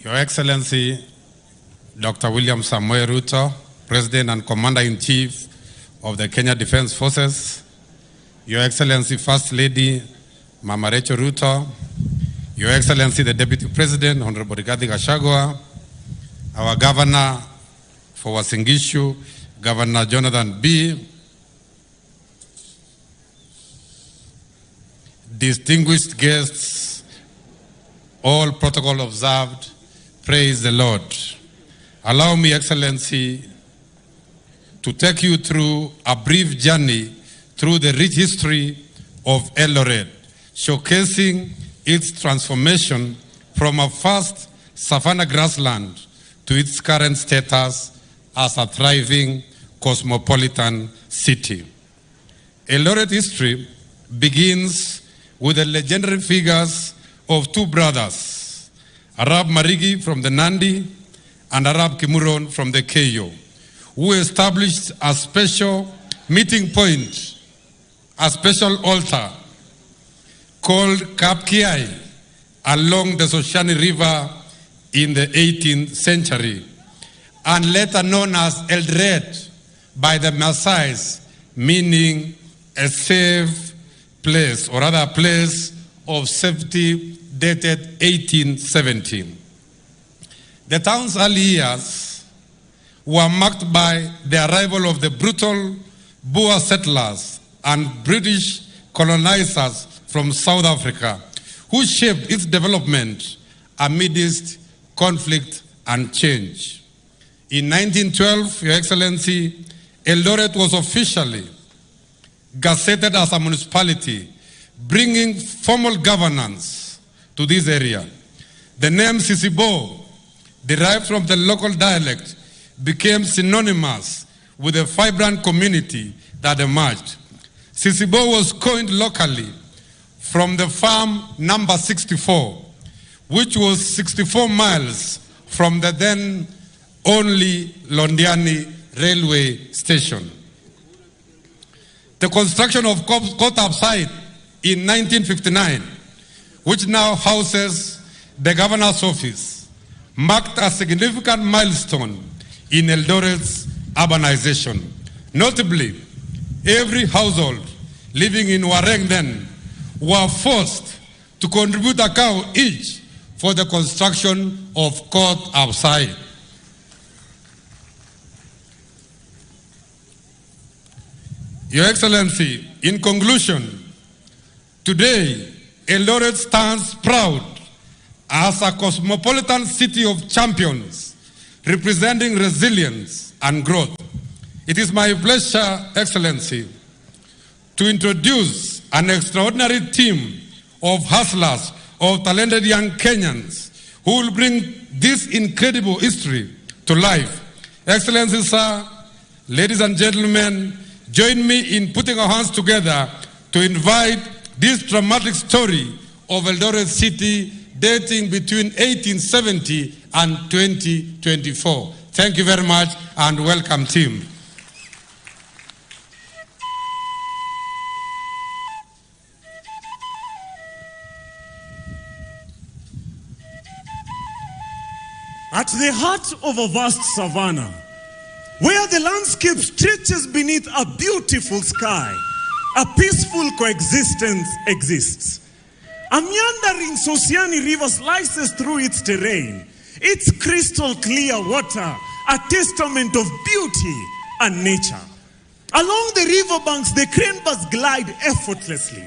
Your Excellency, Dr. William Samoei Ruto, President and Commander-in-Chief of the Kenya Defense Forces, Your Excellency, First Lady, Mama Rachel Ruto, Your Excellency, the Deputy President, Honorable Rigathi Gachagua, our Governor for Uasin Gishu, Governor Jonathan B., distinguished guests, all protocol observed, praise the Lord. Allow me, Excellency, to take you through a brief journey through the rich history of Eldoret, showcasing its transformation from a first savanna grassland to its current status as a thriving cosmopolitan city. Eldoret history begins with the legendary figures of two brothers, Arab Marigi from the Nandi and Arab Kimuron from the Keyo, who established a special meeting point, a special altar called Kapkiai along the Soshani River in the 18th century, and later known as Eldoret by the Maasais, meaning a safe place, or rather a place of safety, dated 1817. The town's early years were marked by the arrival of the brutal Boer settlers and British colonizers from South Africa, who shaped its development amidst conflict and change. In 1912, Your Excellency, Eldoret was officially gazetted as a municipality, bringing formal governance to this area. The name Sisibo, derived from the local dialect, became synonymous with the vibrant community that emerged. Sisibo was coined locally from the farm number 64, which was 64 miles from the then only Londiani railway station. The construction of Kotab site in 1959, which now houses the governor's office, marked a significant milestone in Eldoret's urbanization. Notably, every household living in Wareng then were forced to contribute a cow each for the construction of Kotab site. Your Excellency, in conclusion, today, Eldoret stands proud as a cosmopolitan city of champions, representing resilience and growth. It is my pleasure, Excellency, to introduce an extraordinary team of hustlers, of talented young Kenyans, who will bring this incredible history to life. Excellency, sir, ladies and gentlemen, join me in putting our hands together to invite this dramatic story of Eldoret City dating between 1870 and 2024. Thank you very much and welcome, team. At the heart of a vast savanna, where the landscape stretches beneath a beautiful sky, a peaceful coexistence exists. A meandering Soshani River slices through its terrain, its crystal clear water, a testament of beauty and nature. Along the riverbanks, the cranebirds glide effortlessly.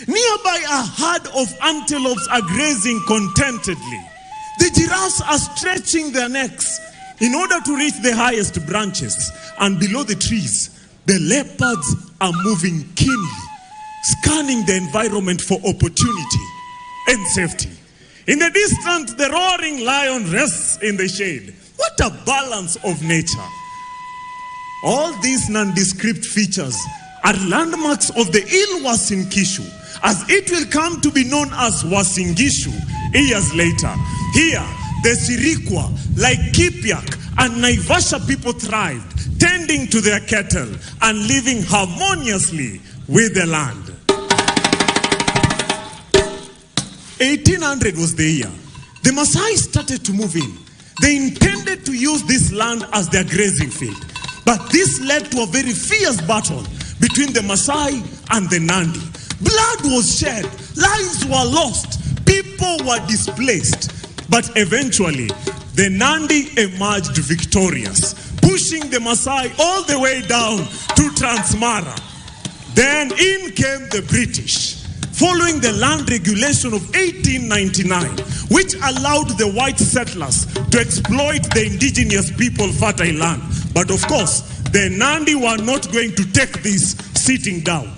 Nearby, a herd of antelopes are grazing contentedly. The giraffes are stretching their necks in order to reach the highest branches, and below the trees, the leopards are moving keenly, scanning the environment for opportunity and safety. In the distance, the roaring lion rests in the shade. What a balance of nature. All these nondescript features are landmarks of the Uasin Gishu, as it will come to be known as Uasin Gishu years later. Here, the Sirikwa, like Kipiak and Naivasha people thrived, tending to their cattle and living harmoniously with the land. 1800 was the year. the Maasai started to move in. They intended to use this land as their grazing field. But this led to a very fierce battle between the Maasai and the Nandi. Blood was shed, lives were lost, people were displaced. But eventually, the Nandi emerged victorious, pushing the Maasai all the way down to Transmara. Then in came the British, following the land regulation of 1899, which allowed the white settlers to exploit the indigenous people fertile land. But of course, the Nandi were not going to take this sitting down.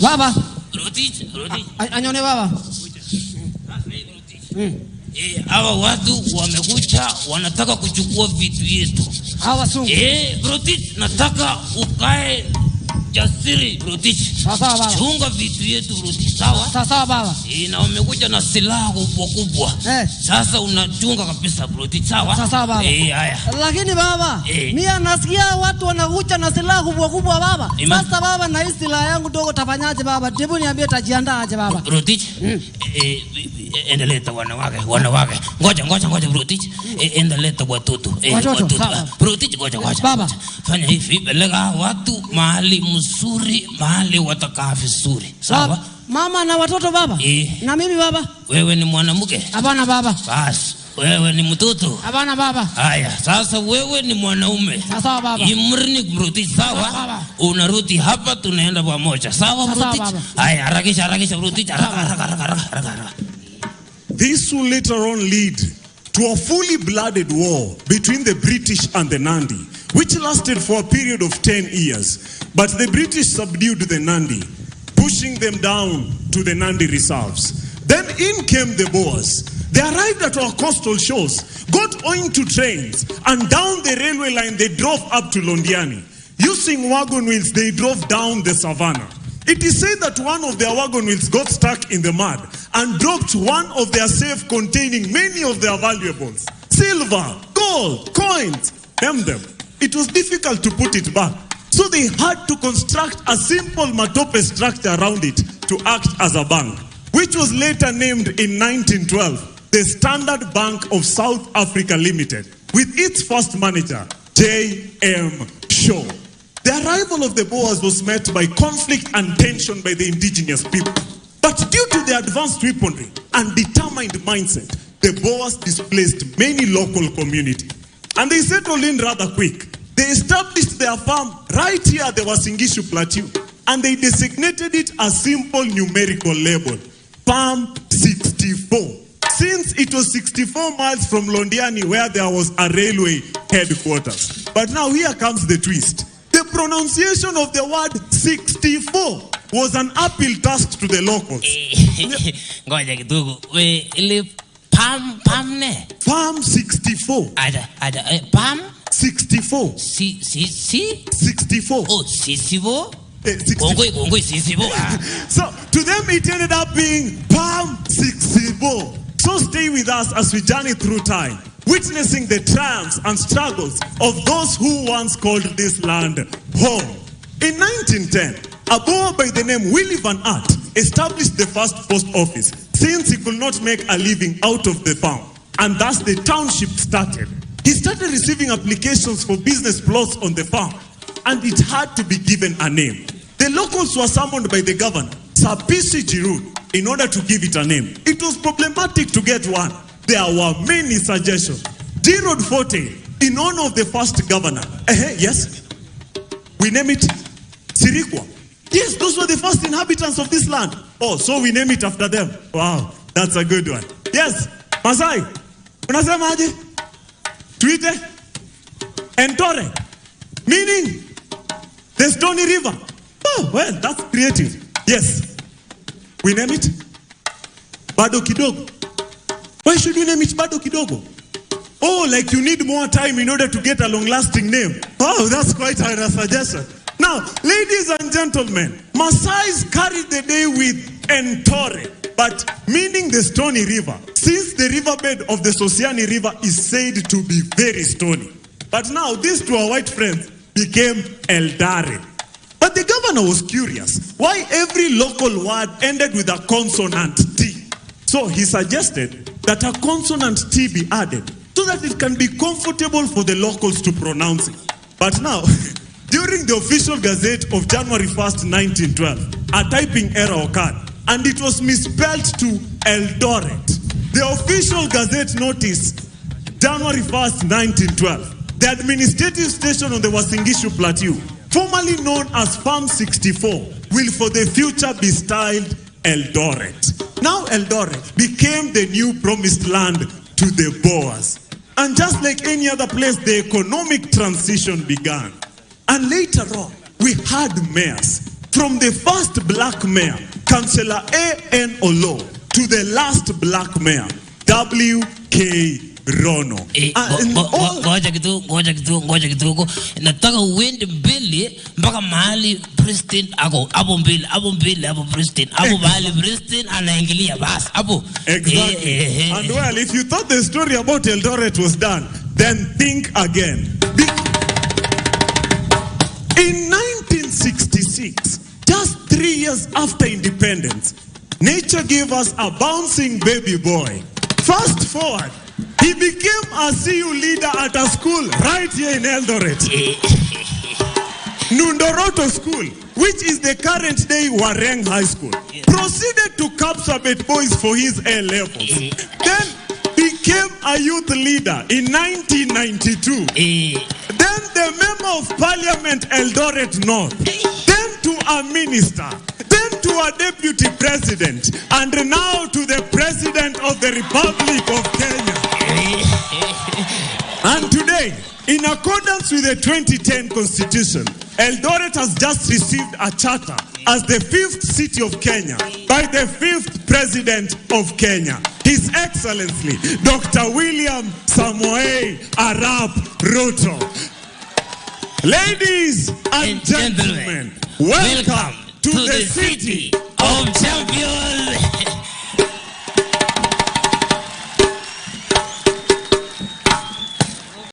Baba. Anyone baba. Hawa watu wamekuja wanataka kuchukua vitu yetu. Hawa sungu. Brotich, nataka ukae jasiri Brotich. Sawa baba. Chunga vitu yetu Brotich, sawa? Sawa baba. Na wamekuja na silaha kubwa. Sasa unachunga kabisa Brotich, sawa? Sawa baba. Haya. Lakini baba, mimi nasikia watu wanakuja na silaha kubwa baba. Sasa baba, na hii silaha yangu dogo tafanyaje baba? Hebu niambie tajiandaa aje baba? Brotich, endeleta wanawake. Ngoja Brotich. Endeleta watoto. Brotich, ngoja. Baba, fanya hivi, peleka watu mahali mzuri, mahali watakaa vizuri. Sawa? Mama na watoto baba? Na mimi baba? Wewe ni mwanamke? Hapana baba. Basi, wewe ni mtoto? Hapana baba. Haya, sasa wewe ni mwanaume. Sawa baba. Imrni Brotich, sawa? Unarudi hapa tunaenda pamoja. Sawa Brotich? Haya, harakisha Brotich. Haraka. This will later on lead to a fully blooded war between the British and the Nandi, which lasted for a period of 10 years. But the British subdued the Nandi, pushing them down to the Nandi reserves. Then in came the Boers. They arrived at our coastal shores, got onto trains, and down the railway line they drove up to Londiani. Using wagon wheels, they drove down the savannah. It is said that one of their wagon wheels got stuck in the mud and dropped one of their safe containing many of their valuables. Silver, gold, coins, them. It was difficult to put it back. So they had to construct a simple matope structure around it to act as a bank, which was later named in 1912 the Standard Bank of South Africa Limited, with its first manager, J.M. Shaw. The arrival of the Boers was met by conflict and tension by the indigenous people. But due to their advanced weaponry and determined mindset, the Boers displaced many local communities. And they settled in rather quick. They established their farm right here at the Wasingishu Plateau, and they designated it a simple numerical label, Palm 64. Since it was 64 miles from Londiani where there was a railway headquarters. But now here comes the twist. The pronunciation of the word 64 was an uphill task to the locals. Ngoja kidogo. Ile Palm ne? Palm 64. Palm 64. 64. Oh, 64? Gongoi 64. So to them it ended up being Palm 64. So stay with us as we journey through time, witnessing the triumphs and struggles of those who once called this land home. In 1910, a Boer by the name Willie Van Aert established the first post office, since he could not make a living out of the farm, and thus the township started. He started receiving applications for business plots on the farm, and it had to be given a name. The locals were summoned by the governor, Sir P.C. Giroud, in order to give it a name. It was problematic to get one. There were many suggestions. Giroud Forte, in honor of the first governor. Yes, we name it Sirikwa. Yes, those were the first inhabitants of this land. Oh, so we name it after them. Wow, that's a good one. Yes, Masai, unasema aje? Tuite Entore, meaning the Stony River. Oh, well, that's creative. Yes, we name it Bado Kidogo. Why should we name it Bado Kidogo? Oh, like you need more time in order to get a long-lasting name. Oh, that's quite a suggestion. Now, ladies and gentlemen, Maasais carried the day with Entore, but meaning the Stony River, since the riverbed of the Sosiani River is said to be very stony. But now, these two our white friends became Eldoret. But the governor was curious why every local word ended with a consonant T. So he suggested that a consonant T be added so that it can be comfortable for the locals to pronounce it. But now, during the official gazette of January 1st, 1912, a typing error occurred and it was misspelled to Eldoret. The official gazette notice, January 1st, 1912, the administrative station on the Wasingishu Plateau, formerly known as Farm 64, will for the future be styled Eldoret. Now Eldoret became the new promised land to the Boers. And just like any other place, the economic transition began. And later on, we had mayors. From the first black mayor, Councillor A.N. Olo, to the last black mayor, W.K. Rono. Ngoja kidogo. Nataka uende mbele mpaka mahali Pristine ako. Hapo mbele, hapo Pristine. Hapo mahali Pristine anaingilia basi. Hapo. Exactly. And well, if you thought the story about Eldoret was done, then think again. In 1966, just 3 years after independence, nature gave us a bouncing baby boy. Fast forward, he became a CU leader at a school right here in Eldoret. Nundoroto School, which is the current day Wareng High School. Proceeded to Kapsabet Boys for his A-levels. Then became a youth leader in 1992. Then the member of parliament Eldoret North. Then to a minister. Then to a deputy president. And now to the president of the Republic of Kenya. And today, in accordance with the 2010 Constitution, Eldoret has just received a charter as the 5th city of Kenya by the 5th President of Kenya, His Excellency, Dr. William Samoei Arap Ruto. Ladies and gentlemen, welcome to the city of champions.